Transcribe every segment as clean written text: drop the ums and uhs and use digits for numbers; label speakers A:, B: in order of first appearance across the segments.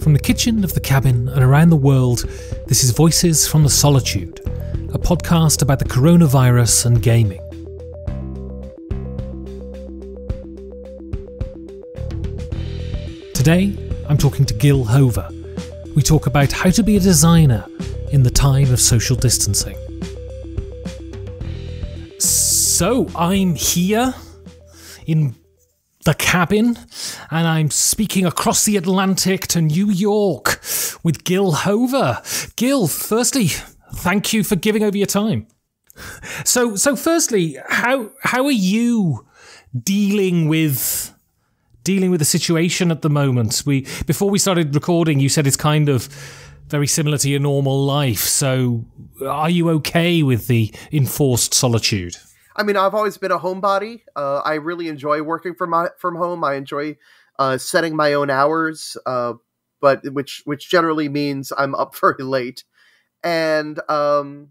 A: From the kitchen of the cabin and around the world, this is Voices from the Solitude, a podcast about the coronavirus and gaming. Today, I'm talking to Gil Hova. We talk about how to be a designer in the time of social distancing. So, I'm here in the cabin, and I'm speaking across the Atlantic to New York with Gil Hova. Gil, firstly, thank you for giving over your time. So firstly, how are you dealing with the situation at the moment? Before we started recording, you said it's kind of very similar to your normal life. So are you okay with the enforced solitude?
B: I mean, I've always been a homebody. I really enjoy working from home. I enjoy setting my own hours, but which generally means I'm up very late. And for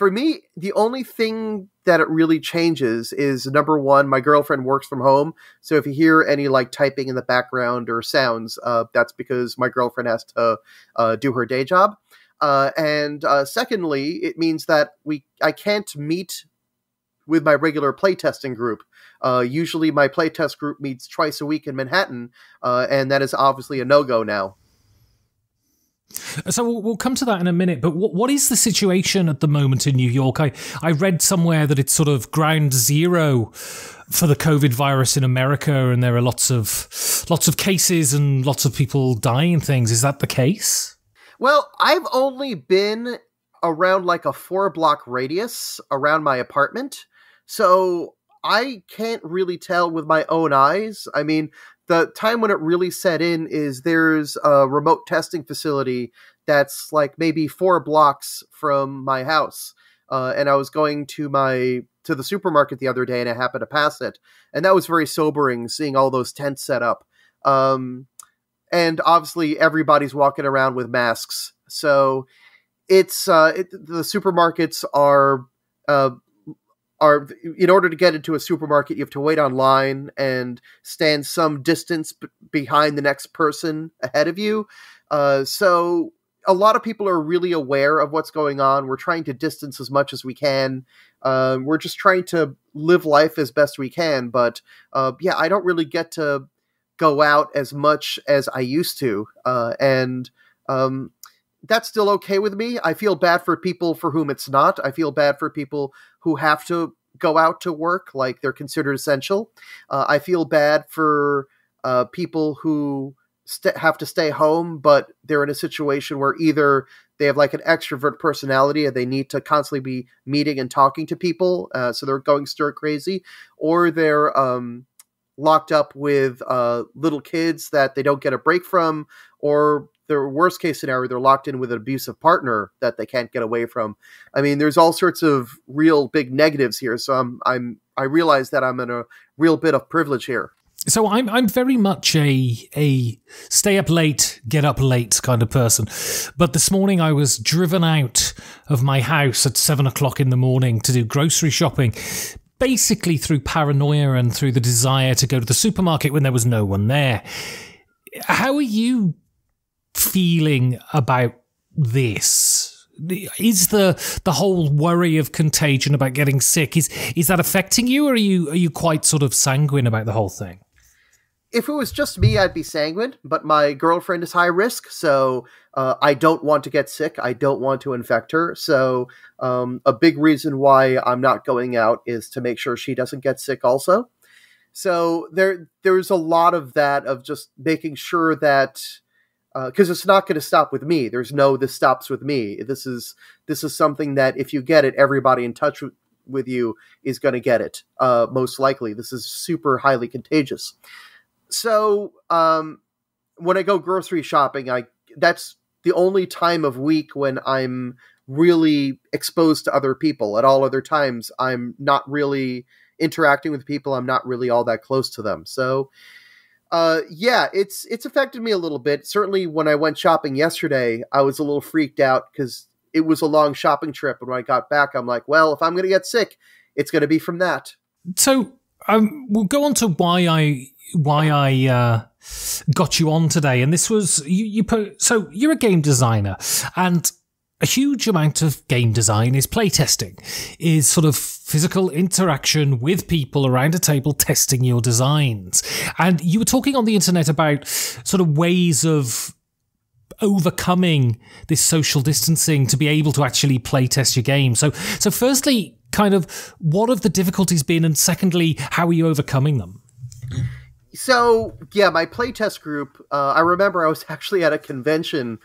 B: me, the only thing that it really changes is, number one, my girlfriend works from home. So if you hear any typing in the background or sounds, that's because my girlfriend has to do her day job. And secondly, it means that I can't meet with my regular playtesting group. Usually my playtest group meets twice a week in Manhattan, and that is obviously a no-go now.
A: So we'll come to that in a minute, but what is the situation at the moment in New York? I read somewhere that it's sort of ground zero for the COVID virus in America, and there are lots of cases and lots of people dying and things. Is that the case?
B: Well, I've only been around a 4-block radius around my apartment, so I can't really tell with my own eyes. I mean, the time when it really set in is there's a remote testing facility that's maybe 4 blocks from my house. And I was going to the supermarket the other day, and I happened to pass it. And that was very sobering, seeing all those tents set up. And obviously everybody's walking around with masks. So it's the supermarkets are in order to get into a supermarket, you have to wait online and stand some distance behind the next person ahead of you. So a lot of people are really aware of what's going on. We're trying to distance as much as we can. We're just trying to live life as best we can. But I don't really get to go out as much as I used to. And that's still okay with me. I feel bad for people for whom it's not. I feel bad for people who have to go out to work, like they're considered essential. I feel bad for people who have to stay home, but they're in a situation where either they have an extrovert personality and they need to constantly be meeting and talking to people, so they're going stir crazy, or they're locked up with little kids that they don't get a break from, or the worst case scenario, they're locked in with an abusive partner that they can't get away from. I mean, there's all sorts of real big negatives here. So I realize that I'm in a real bit of privilege here.
A: So I'm very much a stay up late, get up late kind of person. But this morning I was driven out of my house at 7 o'clock in the morning to do grocery shopping, basically through paranoia and through the desire to go to the supermarket when there was no one there. How are you feeling about this? Is the whole worry of contagion about getting sick, is that affecting you, or are you quite sort of sanguine about the whole thing?
B: If it was just me, I'd be sanguine, but my girlfriend is high risk, so I don't want to get sick. I don't want to infect her. So a big reason why I'm not going out is to make sure she doesn't get sick also. So there's a lot of that, of just making sure that, because it's not going to stop with me. There's no this stops with me. This is something that if you get it, everybody in touch with you is going to get it. Most likely, this is super highly contagious. So when I go grocery shopping, that's the only time of week when I'm really exposed to other people. At all other times, I'm not really interacting with people. I'm not really all that close to them. So it's affected me a little bit. Certainly when I went shopping yesterday, I was a little freaked out because it was a long shopping trip. And when I got back, I'm like, well, if I'm going to get sick, it's going to be from that.
A: So we'll go on to why I got you on today, and this was so you're a game designer, and a huge amount of game design is playtesting, is sort of physical interaction with people around a table testing your designs. And you were talking on the internet about sort of ways of overcoming this social distancing to be able to actually playtest your game. So firstly, kind of what have the difficulties been, and secondly, how are you overcoming them?
B: So, yeah, my playtest group, I remember I was actually at a convention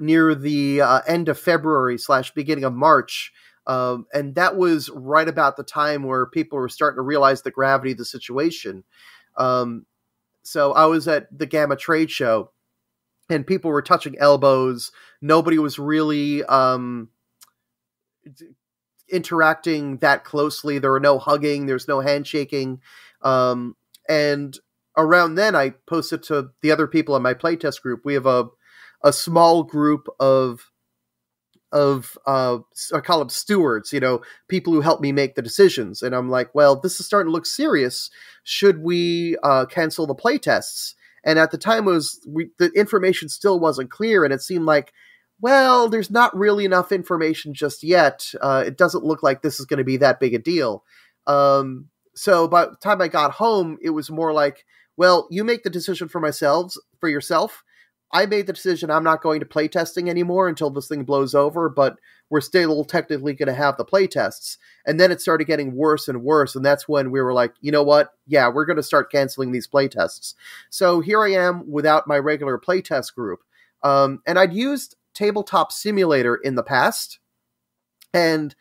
B: near the end of February / beginning of March, and that was right about the time where people were starting to realize the gravity of the situation. So I was at the Gamma trade show, and people were touching elbows. Nobody was really interacting that closely. There were no hugging. There's no handshaking. And around then, I posted to the other people in my playtest group. We have a small group of I call them stewards, people who help me make the decisions. And I'm like, well, this is starting to look serious. Should we cancel the playtests? And at the time, the information still wasn't clear, and it seemed like, well, there's not really enough information just yet. It doesn't look like this is going to be that big a deal. So by the time I got home, it was more like, well, you make the decision for yourself. I made the decision I'm not going to playtesting anymore until this thing blows over, but we're still technically going to have the playtests. And then it started getting worse and worse, and that's when we were like, you know what? Yeah, we're going to start canceling these playtests. So here I am without my regular playtest group. And I'd used Tabletop Simulator in the past, and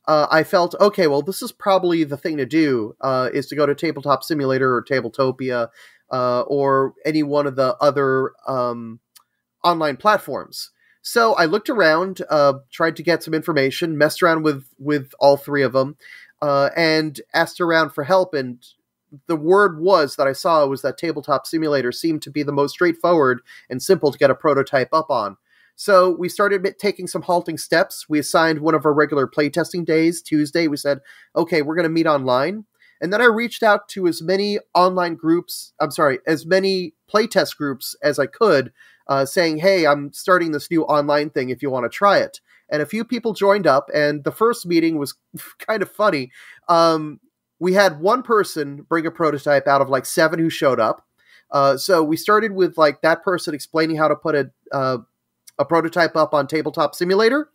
B: I felt, okay, well, this is probably the thing to do, is to go to Tabletop Simulator or Tabletopia, or any one of the other online platforms. So I looked around, tried to get some information, messed around with all three of them, and asked around for help. And the word that I saw was that Tabletop Simulator seemed to be the most straightforward and simple to get a prototype up on. So we started taking some halting steps. We assigned one of our regular playtesting days, Tuesday. We said, okay, we're going to meet online. And then I reached out to as many as many playtest groups as I could, saying, hey, I'm starting this new online thing if you want to try it. And a few people joined up, and the first meeting was kind of funny. We had one person bring a prototype out of like 7 who showed up. So we started with like that person explaining how to put a prototype up on Tabletop Simulator.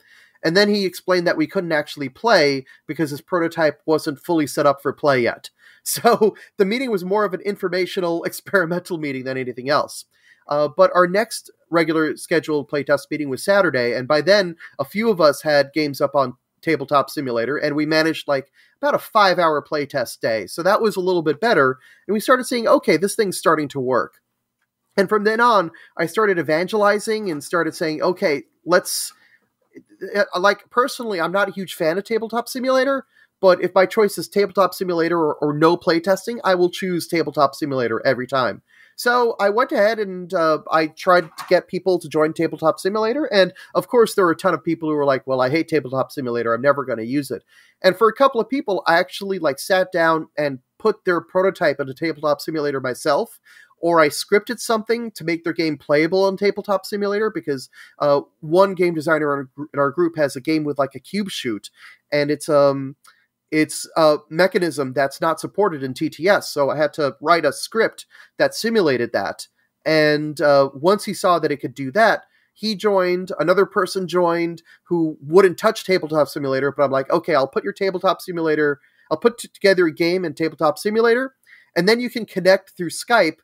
B: And then he explained that we couldn't actually play because his prototype wasn't fully set up for play yet. So the meeting was more of an informational, experimental meeting than anything else. But our next regular scheduled playtest meeting was Saturday, and by then, a few of us had games up on Tabletop Simulator, and we managed like about a 5-hour playtest day. So that was a little bit better, and we started seeing, okay, this thing's starting to work. And from then on, I started evangelizing and started saying, okay, personally, I'm not a huge fan of Tabletop Simulator, but if my choice is Tabletop Simulator or no playtesting, I will choose Tabletop Simulator every time. So I went ahead and I tried to get people to join Tabletop Simulator. And of course, there were a ton of people who were like, well, I hate Tabletop Simulator. I'm never going to use it. And for a couple of people, I actually sat down and put their prototype into Tabletop Simulator myself. Or I scripted something to make their game playable on Tabletop Simulator, because one game designer in our group has a game with like a cube shoot, and it's a mechanism that's not supported in TTS. So I had to write a script that simulated that. And once he saw that it could do that, he joined, another person joined who wouldn't touch Tabletop Simulator, but I'm like, okay, I'll put together a game in Tabletop Simulator, and then you can connect through Skype.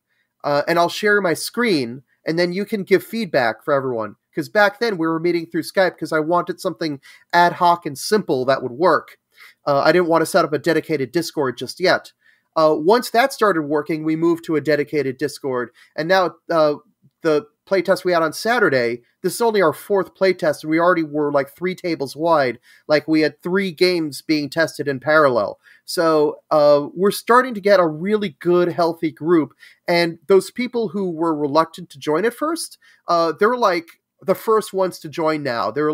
B: And I'll share my screen, and then you can give feedback for everyone. Because back then we were meeting through Skype because I wanted something ad hoc and simple that would work. I didn't want to set up a dedicated Discord just yet. Once that started working, we moved to a dedicated Discord. And now the playtest we had on Saturday, this is only our 4th playtest, and we already were 3 tables wide. We had 3 games being tested in parallel. So we're starting to get a really good, healthy group. And those people who were reluctant to join at first, they're the first ones to join now. They're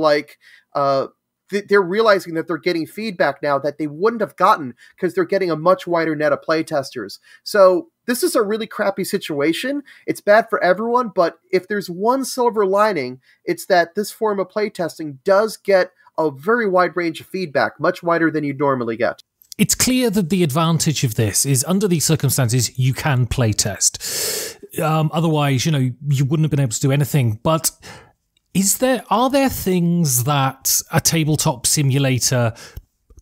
B: they're realizing that they're getting feedback now that they wouldn't have gotten because they're getting a much wider net of playtesters. So this is a really crappy situation. It's bad for everyone, but if there's one silver lining, it's that this form of playtesting does get a very wide range of feedback, much wider than you'd normally get.
A: It's clear that the advantage of this is, under these circumstances, you can playtest. Otherwise, you wouldn't have been able to do anything. But are there things that a tabletop simulator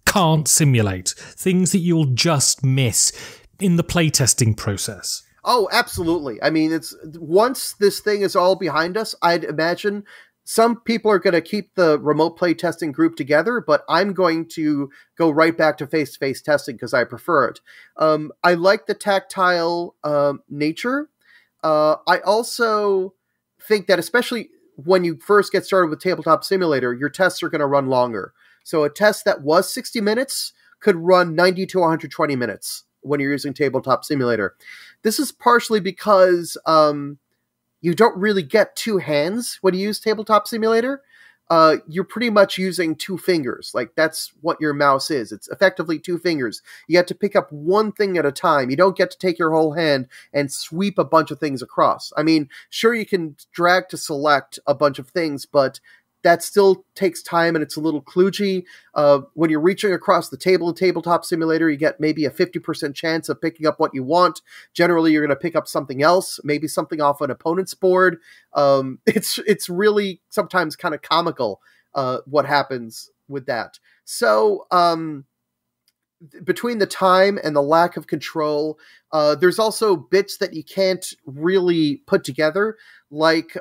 A: can't simulate? Things that you'll just miss in the playtesting process?
B: Oh, absolutely. I mean, once this thing is all behind us, I'd imagine some people are going to keep the remote playtesting group together, but I'm going to go right back to face-to-face testing because I prefer it. I like the tactile nature. I also think that especially when you first get started with Tabletop Simulator, your tests are going to run longer. So a test that was 60 minutes could run 90 to 120 minutes when you're using Tabletop Simulator. This is partially because you don't really get two hands when you use Tabletop Simulator. You're pretty much using two fingers. Like, that's what your mouse is. It's effectively two fingers. You have to pick up one thing at a time. You don't get to take your whole hand and sweep a bunch of things across. I mean, sure, you can drag to select a bunch of things, but that still takes time and it's a little kludgy. When you're reaching across the table in Tabletop Simulator, you get maybe a 50% chance of picking up what you want. Generally, you're going to pick up something else, maybe something off an opponent's board. It's really sometimes kind of comical what happens with that. So between the time and the lack of control, there's also bits that you can't really put together. Like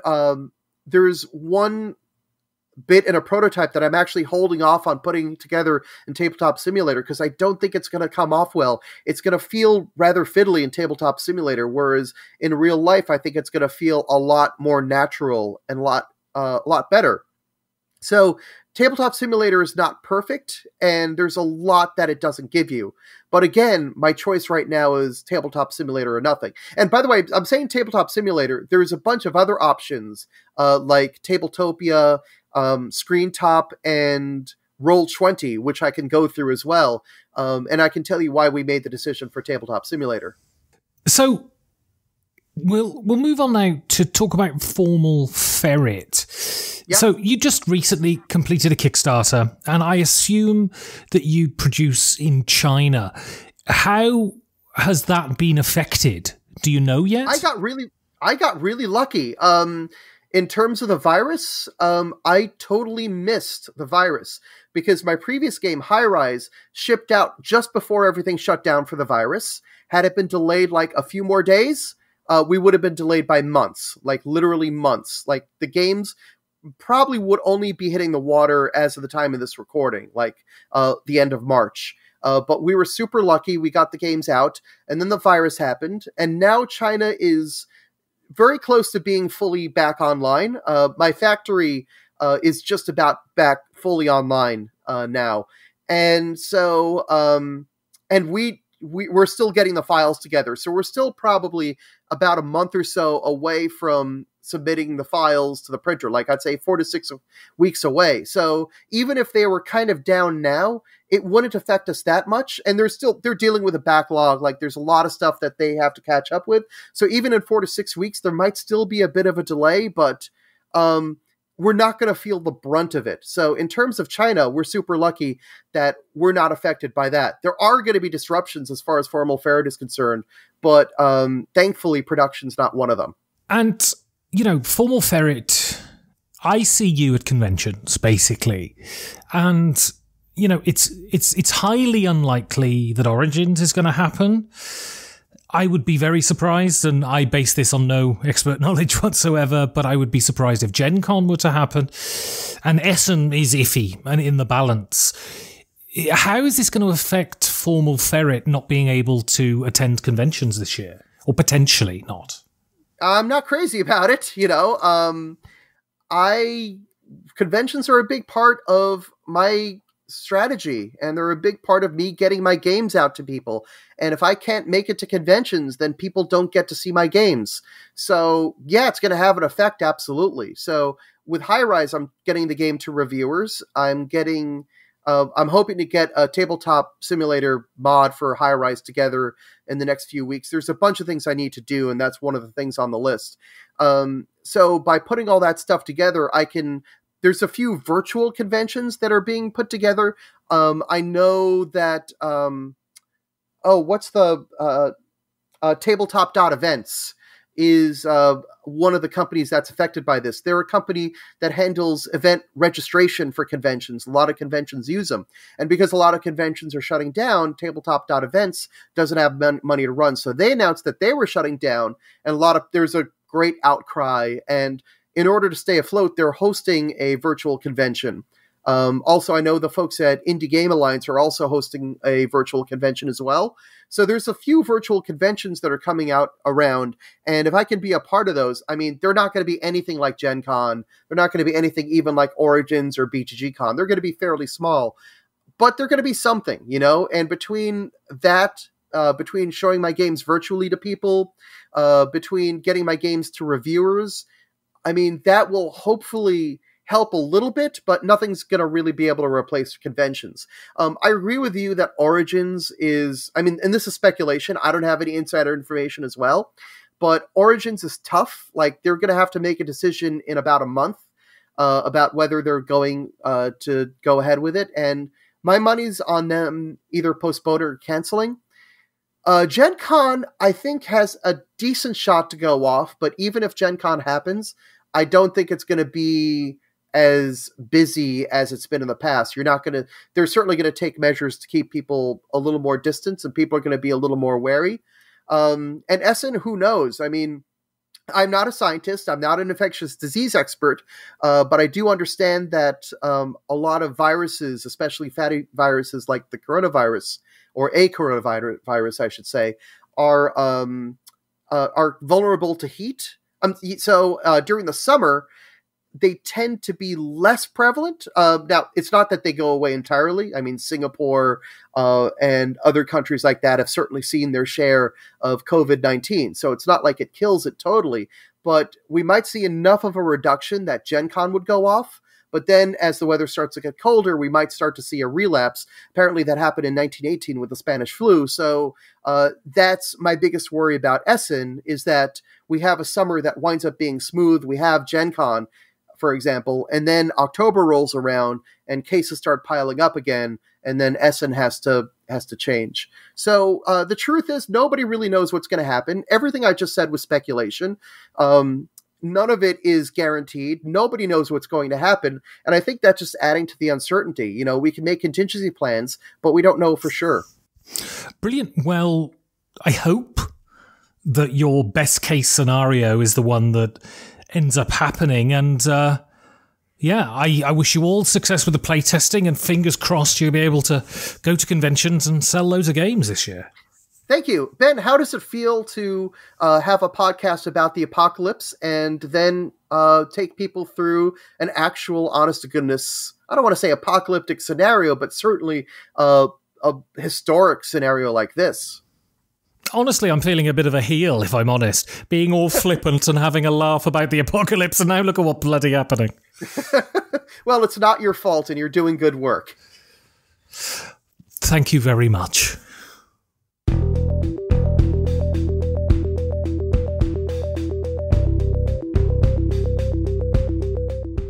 B: there's one bit in a prototype that I'm actually holding off on putting together in Tabletop Simulator because I don't think it's going to come off well. It's going to feel rather fiddly in Tabletop Simulator, whereas in real life, I think it's going to feel a lot more natural and a lot better. So Tabletop Simulator is not perfect, and there's a lot that it doesn't give you. But again, my choice right now is Tabletop Simulator or nothing. And by the way, I'm saying Tabletop Simulator. There's a bunch of other options like Tabletopia, Screen Top, and Roll20, which I can go through as well. And I can tell you why we made the decision for Tabletop Simulator.
A: So we'll move on now to talk about Formal Ferret. Yep. So you just recently completed a Kickstarter, and I assume that you produce in China. How has that been affected? Do you know yet?
B: I got really lucky. In terms of the virus, I totally missed the virus because my previous game, High Rise, shipped out just before everything shut down for the virus. Had it been delayed like a few more days, we would have been delayed by months, like literally months. Like the games probably would only be hitting the water as of the time of this recording, like the end of March. But we were super lucky. We got the games out, and then the virus happened, and now China is very close to being fully back online. My factory is just about back fully online now. And so, and we're still getting the files together. So we're still probably about a month or so away from submitting the files to the printer. Like I'd say 4 to 6 weeks away. So even if they were kind of down now, it wouldn't affect us that much. And they're dealing with a backlog. Like there's a lot of stuff that they have to catch up with. So even in 4 to 6 weeks, there might still be a bit of a delay, but we're not going to feel the brunt of it. So in terms of China, we're super lucky that we're not affected by that. There are going to be disruptions as far as Formal Ferret is concerned, but thankfully production's not one of them.
A: And, Formal Ferret, I see you at conventions, basically. And, it's highly unlikely that Origins is going to happen. I would be very surprised, and I base this on no expert knowledge whatsoever, but I would be surprised if Gen Con were to happen. And Essen is iffy and in the balance. How is this going to affect Formal Ferret not being able to attend conventions this year? Or potentially not?
B: I'm not crazy about it, conventions are a big part of my strategy, and they're a big part of me getting my games out to people. And if I can't make it to conventions, then people don't get to see my games. So yeah, it's going to have an effect, absolutely. So with High Rise, I'm getting the game to reviewers. I'm hoping to get a tabletop simulator mod for High Rise together in the next few weeks. There's a bunch of things I need to do, and that's one of the things on the list. So by putting all that stuff together, there's a few virtual conventions that are being put together. I know that, what's the tabletop.events is one of the companies that's affected by this. They're a company that handles event registration for conventions. A lot of conventions use them. And because a lot of conventions are shutting down, tabletop.events doesn't have money to run. So they announced that they were shutting down, and there's a great outcry. And in order to stay afloat, they're hosting a virtual convention. Also, I know the folks at Indie Game Alliance are also hosting a virtual convention as well. So there's a few virtual conventions that are coming out around. And if I can be a part of those, I mean, they're not going to be anything like Gen Con. They're not going to be anything even like Origins or BGG Con. They're going to be fairly small, but they're going to be something, and between that, between showing my games virtually to people, between getting my games to reviewers, I mean, that will hopefully help a little bit, but nothing's going to really be able to replace conventions. I agree with you that Origins and this is speculation. I don't have any insider information as well, but Origins is tough. Like, they're going to have to make a decision in about a month about whether they're going to go ahead with it. And my money's on them either postponing or canceling. Gen Con, I think, has a decent shot to go off, but even if Gen Con happens, I don't think it's going to be as busy as it's been in the past. They're certainly going to take measures to keep people a little more distant, and people are going to be a little more wary. And Essen, who knows? I mean, I'm not a scientist. I'm not an infectious disease expert, but I do understand that a lot of viruses, especially fatty viruses like the coronavirus, or a coronavirus, I should say, are vulnerable to heat. So during the summer, they tend to be less prevalent. Now, it's not that they go away entirely. I mean, Singapore and other countries like that have certainly seen their share of COVID-19. So it's not like it kills it totally. But we might see enough of a reduction that Gen Con would go off. But then as the weather starts to get colder, we might start to see a relapse. Apparently that happened in 1918 with the Spanish flu. So that's my biggest worry about Essen, is that we have a summer that winds up being smooth. We have Gen Con, for example, and then October rolls around and cases start piling up again, and then Essen has to change. So the truth is, nobody really knows what's going to happen. Everything I just said was speculation. None of it is guaranteed. Nobody knows what's going to happen, and I think that's just adding to the uncertainty. We can make contingency plans, but we don't know for sure.
A: Brilliant. Well, I hope that your best case scenario is the one that ends up happening, and I wish you all success with the playtesting, and fingers crossed you'll be able to go to conventions and sell loads of games this year.
B: Thank you. Ben, how does it feel to have a podcast about the apocalypse and then take people through an actual, honest-to-goodness, I don't want to say apocalyptic scenario, but certainly a historic scenario like this?
A: Honestly, I'm feeling a bit of a heel, if I'm honest. Being all flippant and having a laugh about the apocalypse, and now look at what's bloody happening.
B: Well, it's not your fault, and you're doing good work.
A: Thank you very much.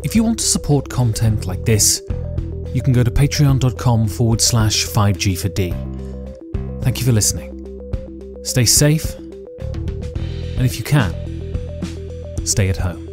A: If you want to support content like this, you can go to patreon.com/5G4D. Thank you for listening. Stay safe, and if you can, stay at home.